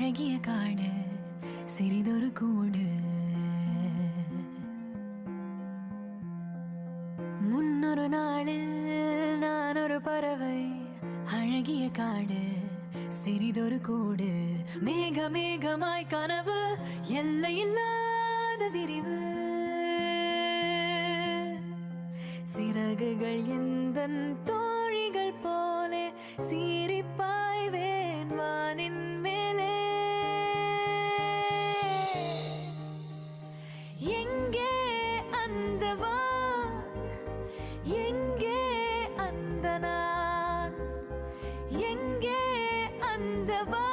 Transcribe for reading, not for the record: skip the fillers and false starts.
அழகிய காடு சிறிதொரு கூடு. முன்னொரு நாளில் நான் ஒரு பறவை, அழகிய காடு சிறிதொரு கூடு. மேக மேகமாய் கனவு, எல்லையில்லாத விரிவு. சிறகுகள் எந்தன் தோழிகள் போலே சீரிப்பாய்வேன் வானின் மேலே. எங்கே அந்த வான், எங்கே அந்த நான், எங்கே அந்த வான்.